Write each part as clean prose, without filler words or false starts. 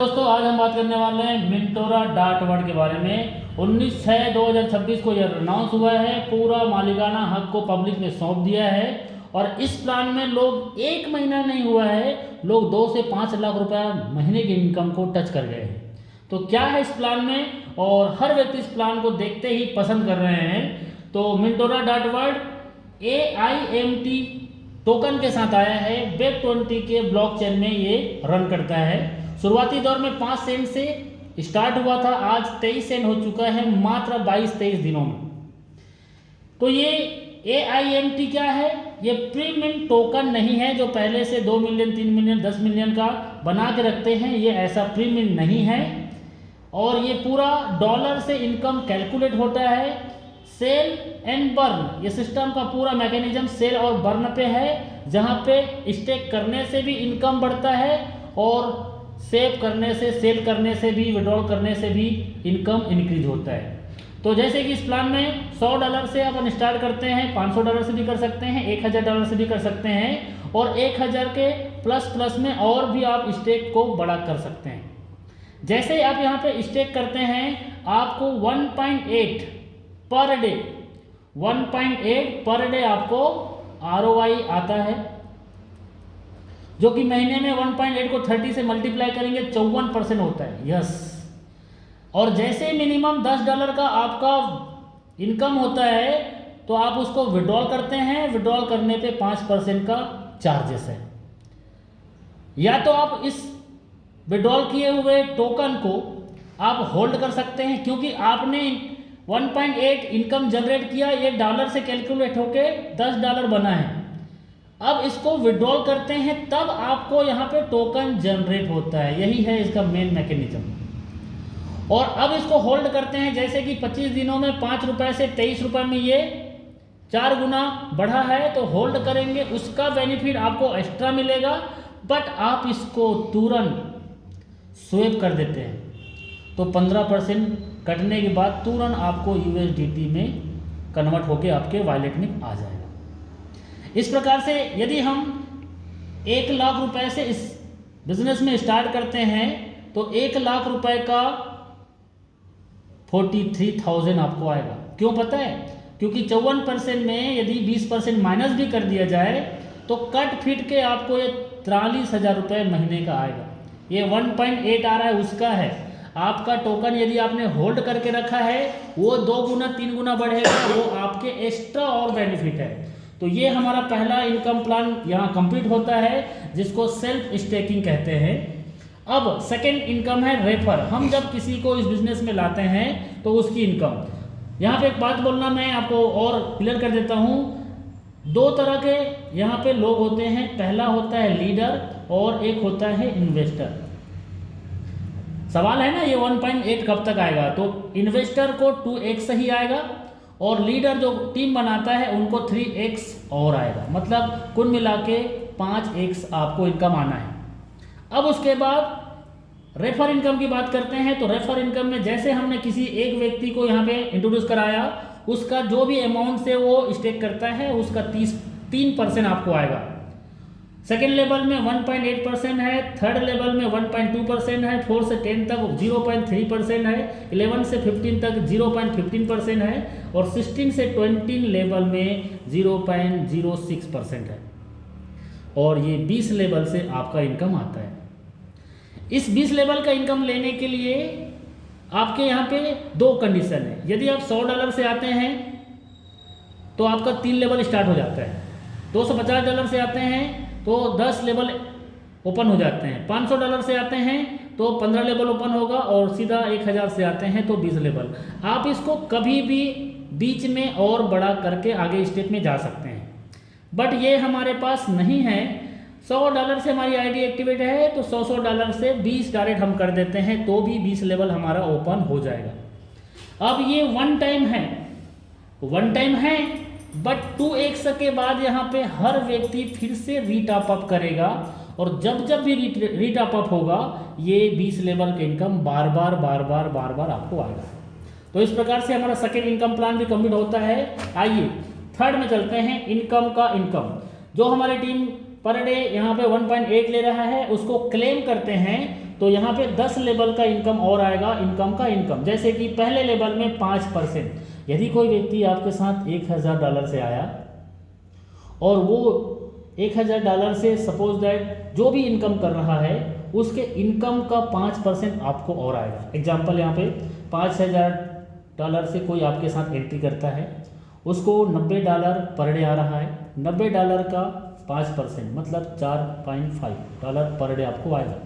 दोस्तों आज हम बात करने वाले हैं मिंटोरा डार्ट वर्ड के बारे में। 19/6/2026 को यह अनाउंस हुआ है। पूरा मालिकाना हक को पब्लिक ने सौंप दिया है और इस प्लान में लोग एक महीना नहीं हुआ है, लोग 2 से 5 लाख रुपया महीने की इनकम को टच कर गए हैं। तो क्या है इस प्लान में, और हर व्यक्ति इस प्लान को देखते ही पसंद कर रहे हैं। तो मिंटोरा डार्ट वर्ड AIMT टोकन के साथ आया है। Web20 के ब्लॉकचेन में ये रन करता है। शुरुआती दौर में 5 सेंट से स्टार्ट हुआ था, आज 23 सेंट हो चुका है मात्र 22-23 दिनों में। तो ये AIMT क्या है? ये प्री मिंट टोकन नहीं है जो पहले से 2 मिलियन 3 मिलियन 10 मिलियन का बना के रखते हैं। ये ऐसा प्री मिंट नहीं है और ये पूरा डॉलर से इनकम कैलकुलेट होता है। सेल एंड बर्न, ये सिस्टम का पूरा मैकेनिज्म सेल और बर्न पे है, जहाँ पे स्टेक करने से भी इनकम बढ़ता है और सेव करने से, सेल करने से भी, विड्रॉल करने से भी इनकम इंक्रीज होता है। तो जैसे कि इस प्लान में $100 से अपन स्टार्ट करते हैं, $500 से भी कर सकते हैं, $1000 से भी कर सकते हैं और 1000 के प्लस में और भी आप स्टेक को बड़ा कर सकते हैं। जैसे आप यहाँ पे स्टेक करते हैं आपको 1.8 पर डे, 1.8 पर डे आपको ROI आता है, जो कि महीने में 1.8 को 30 से मल्टीप्लाई करेंगे 54% होता है। यस, और जैसे मिनिमम $10 का आपका इनकम होता है तो आप उसको विड्रॉल करते हैं। विड्रॉल करने पे 5% का चार्जेस है। या तो आप इस विड्रॉल किए हुए टोकन को आप होल्ड कर सकते हैं, क्योंकि आपने 1.8 इनकम जनरेट किया, ये डॉलर से कैलकुलेट होके $10 बना है। अब इसको विड्रॉल करते हैं तब आपको यहाँ पे टोकन जनरेट होता है। यही है इसका मेन मैकेनिज्म। और अब इसको होल्ड करते हैं, जैसे कि 25 दिनों में ₹5 से ₹23 में ये 4 गुना बढ़ा है, तो होल्ड करेंगे, उसका बेनिफिट आपको एक्स्ट्रा मिलेगा। बट आप इसको तुरंत स्वेप कर देते हैं तो 15% कटने के बाद तुरंत आपको USDT में कन्वर्ट होके आपके वॉलेट में आ जाएगा। इस प्रकार से यदि हम 1 लाख रुपए से इस बिजनेस में स्टार्ट करते हैं तो 1 लाख रुपए का 43,000 आपको आएगा। क्यों पता है? क्योंकि 54% में यदि 20% माइनस भी कर दिया जाए तो कट फिट के आपको ये 43,000 रुपये महीने का आएगा। ये 1.8 आ रहा है उसका है। आपका टोकन यदि आपने होल्ड करके रखा है वो 2 गुना 3 गुना बढ़ेगा, वो आपके एक्स्ट्रा और बेनिफिट है। तो ये हमारा पहला इनकम प्लान यहाँ कंप्लीट होता है, जिसको सेल्फ स्टेकिंग कहते हैं। अब सेकंड इनकम है रेफर। हम जब किसी को इस बिजनेस में लाते हैं तो उसकी इनकम, यहाँ पे एक बात बोलना मैं आपको और क्लियर कर देता हूँ। 2 तरह के यहाँ पे लोग होते हैं। पहला होता है लीडर और एक होता है इन्वेस्टर। सवाल है ना ये 1.8 कब तक आएगा? तो इन्वेस्टर को 2x ही आएगा और लीडर जो टीम बनाता है उनको 3x और आएगा, मतलब कुल मिला के 5x आपको इनकम आना है। अब उसके बाद रेफर इनकम की बात करते हैं। तो रेफर इनकम में जैसे हमने किसी एक व्यक्ति को यहाँ पे इंट्रोड्यूस कराया, उसका जो भी अमाउंट से वो स्टेक करता है उसका 3% आपको आएगा। सेकेंड लेवल में 1.8% है, थर्ड लेवल में 1.2% है, 4 से 10 तक 0.3% है, 11 से 15 तक 0.15% है और 16 से 20 लेवल में 0.06% है। और ये 20 लेवल से आपका इनकम आता है। इस 20 लेवल का इनकम लेने के लिए आपके यहाँ पे 2 कंडीशन है। यदि आप $100 से आते हैं तो आपका 3 लेवल स्टार्ट हो जाता है। $250 से आते हैं तो 10 लेवल ओपन हो जाते हैं। $500 से आते हैं तो 15 लेवल ओपन होगा और सीधा 1000 से आते हैं तो 20 लेवल। आप इसको कभी भी बीच में और बड़ा करके आगे स्टेप में जा सकते हैं, बट ये हमारे पास नहीं है। $100 से हमारी आईडी एक्टिवेट है तो $100 से 20 डायरेक्ट हम कर देते हैं तो भी 20 लेवल हमारा ओपन हो जाएगा। अब ये वन टाइम है बट 2x के बाद यहाँ पे हर व्यक्ति फिर से रीटॉप अप करेगा और जब भी रीटॉप अप होगा ये 20 लेवल का इनकम बार बार आपको आएगा। तो इस प्रकार से हमारा सेकेंड इनकम प्लान भी कंप्लीट होता है। आइए थर्ड में चलते हैं। इनकम का इनकम, जो हमारी टीम पर डे यहाँ पे 1.8 ले रहा है उसको क्लेम करते हैं तो यहाँ पे 10 लेवल का इनकम और आएगा, इनकम का इनकम। जैसे कि पहले लेवल में 5%, यदि कोई व्यक्ति आपके साथ $1000 से आया और वो $1000 से सपोज दैट जो भी इनकम कर रहा है उसके इनकम का 5% आपको और आएगा। एग्जाम्पल यहाँ पे $5000 से कोई आपके साथ एंट्री करता है, उसको $90 पर डे आ रहा है, $90 का 5% मतलब $4.5 पर डे आपको आएगा।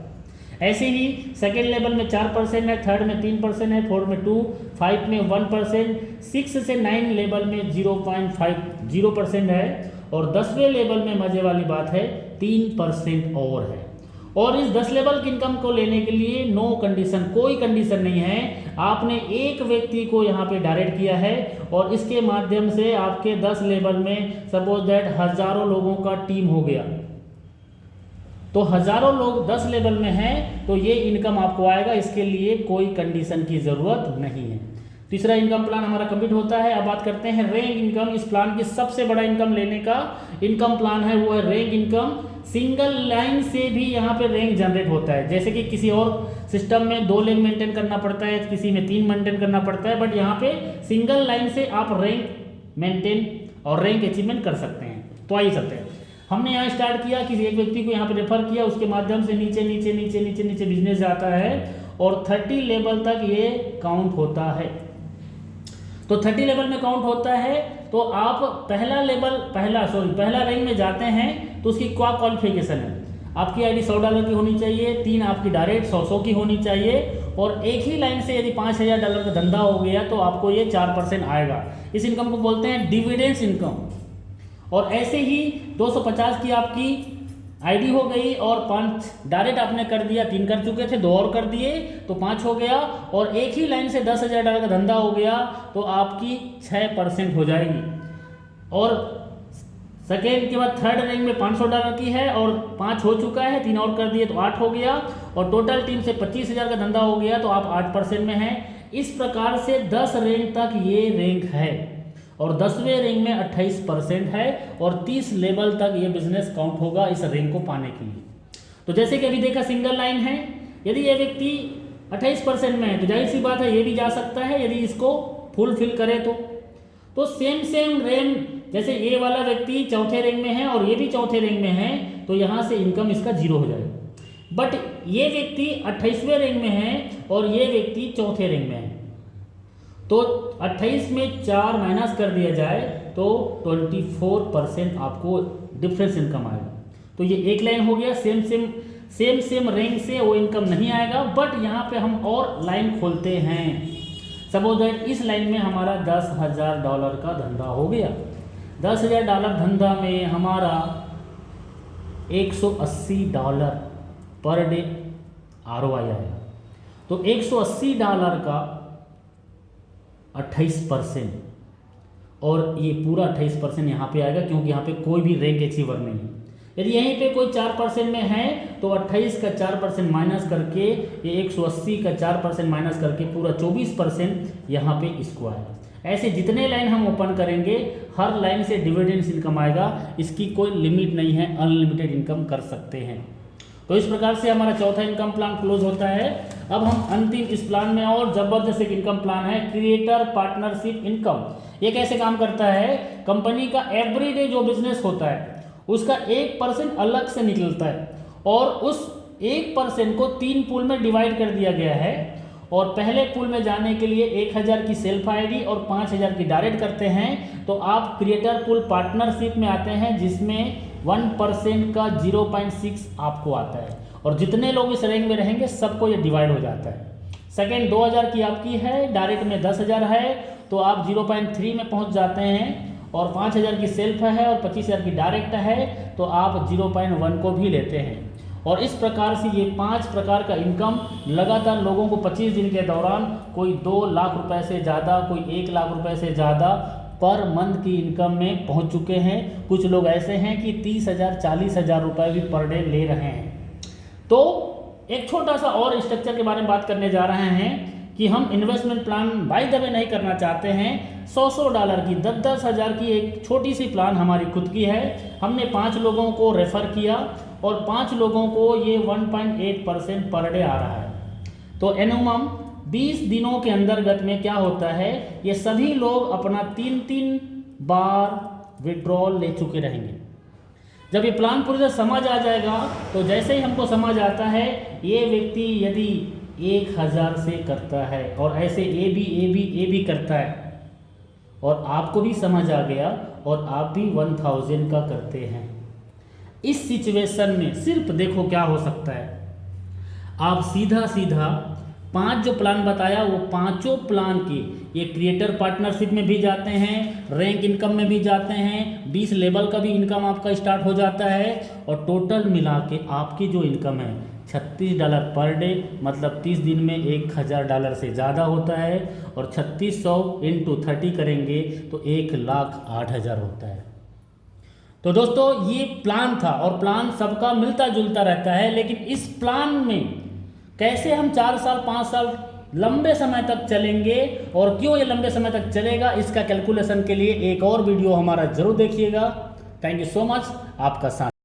ऐसे ही सेकेंड लेवल में 4% है, थर्ड में 3% है, फोर्थ में 2, 5 में 1%, 6 से 9 लेवल में 0.50% है और 10वें लेवल में मजे वाली बात है 3% और है। और इस 10 लेवल की इनकम को लेने के लिए नो कंडीशन, कोई कंडीशन नहीं है। आपने एक व्यक्ति को यहाँ पे डायरेक्ट किया है और इसके माध्यम से आपके 10 लेवल में सपोज दैट हजारों लोगों का टीम हो गया, तो हजारों लोग 10 लेवल में हैं तो ये इनकम आपको आएगा। इसके लिए कोई कंडीशन की ज़रूरत नहीं है। तीसरा इनकम प्लान हमारा कंप्लीट होता है। अब बात करते हैं रैंक इनकम। इस प्लान की सबसे बड़ा इनकम लेने का इनकम प्लान है वो है रैंक इनकम। सिंगल लाइन से भी यहाँ पे रैंक जनरेट होता है। जैसे कि किसी और सिस्टम में 2 रैंक मेंटेन करना पड़ता है, किसी में 3 मेंटेन करना पड़ता है, बट यहाँ पे सिंगल लाइन से आप रैंक मेंटेन और रैंक अचीवमेंट कर सकते हैं। तो आइए सकते हैं, हमने यहाँ स्टार्ट किया, किसी एक व्यक्ति को यहाँ पे रेफर किया, उसके माध्यम से नीचे नीचे नीचे नीचे नीचे बिजनेस जाता है और 30 लेवल तक ये काउंट होता है। तो 30 लेवल में काउंट होता है तो आप पहला रैंक में जाते हैं तो उसकी क्या क्वालिफिकेशन है, आपकी आईडी $100 की होनी चाहिए, 3 आपकी डायरेक्ट 100 की होनी चाहिए और एक ही लाइन से यदि $5000 का धंधा हो गया तो आपको ये 4% आएगा। इस इनकम को बोलते हैं डिविडेंड्स इनकम। और ऐसे ही 250 की आपकी आईडी हो गई और 5 डायरेक्ट आपने कर दिया, 3 कर चुके थे, 2 और कर दिए तो 5 हो गया और एक ही लाइन से $10,000 का धंधा हो गया तो आपकी 6% हो जाएगी। और सेकेंड के बाद थर्ड रैंक में $500 की है और 5 हो चुका है, 3 और कर दिए तो 8 हो गया और टोटल टीम से 25,000 का धंधा हो गया तो आप 8% में हैं। इस प्रकार से 10 रैंक तक ये रैंक है और 10वें रैंक में 28% है और 30 लेवल तक ये बिजनेस काउंट होगा इस रैंक को पाने के लिए। तो जैसे कि अभी देखा सिंगल लाइन है, यदि ये व्यक्ति 28% में है तो जाहिर सी बात है ये भी जा सकता है यदि इसको फुलफिल करे तो सेम रैंक, जैसे ये वाला व्यक्ति चौथे रैंक में है और ये भी चौथे रैंक में है तो यहाँ से इनकम इसका 0 हो जाएगा। बट ये व्यक्ति 28वें रैंक में है और ये व्यक्ति चौथे रैंक में है तो 28 में 4 माइनस कर दिया जाए तो 24% आपको डिफरेंस इनकम आएगा। तो ये एक लाइन हो गया, सेम रैंक से वो इनकम नहीं आएगा। बट यहाँ पे हम और लाइन खोलते हैं, सपोज दैट इस लाइन में हमारा $10,000 का धंधा हो गया। $10,000 धंधा में हमारा $180 पर डे ROI आएगा। तो $180 का 28% और ये पूरा 28% यहाँ पे आएगा क्योंकि यहाँ पे कोई भी रैंक अचीवर नहीं है। यदि यहीं पे कोई 4% में है तो 28 का 4% माइनस करके ये 180 का 4% माइनस करके पूरा 24% यहाँ पे इसको आएगा। ऐसे जितने लाइन हम ओपन करेंगे हर लाइन से डिविडेंड्स इनकम आएगा, इसकी कोई लिमिट नहीं है, अनलिमिटेड इनकम कर सकते हैं। तो इस प्रकार से हमारा चौथा इनकम प्लान क्लोज होता है। अब हम अंतिम इस प्लान में और जबरदस्त एक इनकम प्लान है क्रिएटर पार्टनरशिप इनकम। ये कैसे काम करता है, कंपनी का एवरीडे जो बिजनेस होता है उसका 1% अलग से निकलता है और उस 1% को 3 पूल में डिवाइड कर दिया गया है और पहले पूल में जाने के लिए 1000 की सेल्फ आईडी और 5000 की डायरेक्ट करते हैं तो आप क्रिएटर पूल पार्टनरशिप में आते हैं जिसमें 1% का 0.6 आपको आता है और जितने लोग इस रैंक में रहेंगे सबको ये डिवाइड हो जाता है। सेकेंड 2000 की आपकी है, डायरेक्ट में 10,000 है तो आप 0.3 में पहुंच जाते हैं और 5000 की सेल्फ है और 25,000 की डायरेक्ट है तो आप 0.1 को भी लेते हैं। और इस प्रकार से ये 5 प्रकार का इनकम लगातार लोगों को 25 दिन के दौरान कोई 2 लाख रुपए से ज़्यादा, कोई 1 लाख रुपए से ज़्यादा पर मंथ की इनकम में पहुंच चुके हैं। कुछ लोग ऐसे हैं कि 30,000 40,000 रुपये भी पर डे ले रहे हैं। तो एक छोटा सा और स्ट्रक्चर के बारे में बात करने जा रहे हैं कि हम investment plan by the way नहीं करना चाहते हैं। $100 की 10,000 की एक छोटी सी प्लान हमारी खुद की है। हमने 5 लोगों को रेफ़र किया और 5 लोगों को ये 1.8% पर डे आ रहा है। तो एनुमम 20 दिनों के अंतर्गत में क्या होता है, ये सभी लोग अपना 3-3 बार विड्रॉल ले चुके रहेंगे। जब ये प्लान पूरी तरह समझ आ जाएगा तो जैसे ही हमको समझ आता है ये व्यक्ति यदि 1000 से करता है और ऐसे ए बी करता है और आपको भी समझ आ गया और आप भी 1000 का करते हैं, इस सिचुएशन में सिर्फ देखो क्या हो सकता है। आप सीधा 5 जो प्लान बताया वो पांचों प्लान के ये क्रिएटर पार्टनरशिप में भी जाते हैं, रैंक इनकम में भी जाते हैं, 20 लेवल का भी इनकम आपका स्टार्ट हो जाता है और टोटल मिला के आपकी जो इनकम है $36 पर डे, मतलब 30 दिन में $1000 से ज़्यादा होता है और 3600 × 30 करेंगे तो 1,08,000 होता है। तो दोस्तों ये प्लान था और प्लान सबका मिलता जुलता रहता है, लेकिन इस प्लान में कैसे हम 4 साल 5 साल लंबे समय तक चलेंगे और क्यों ये लंबे समय तक चलेगा, इसका कैलकुलेशन के लिए एक और वीडियो हमारा जरूर देखिएगा। थैंक यू सो मच आपका साथ।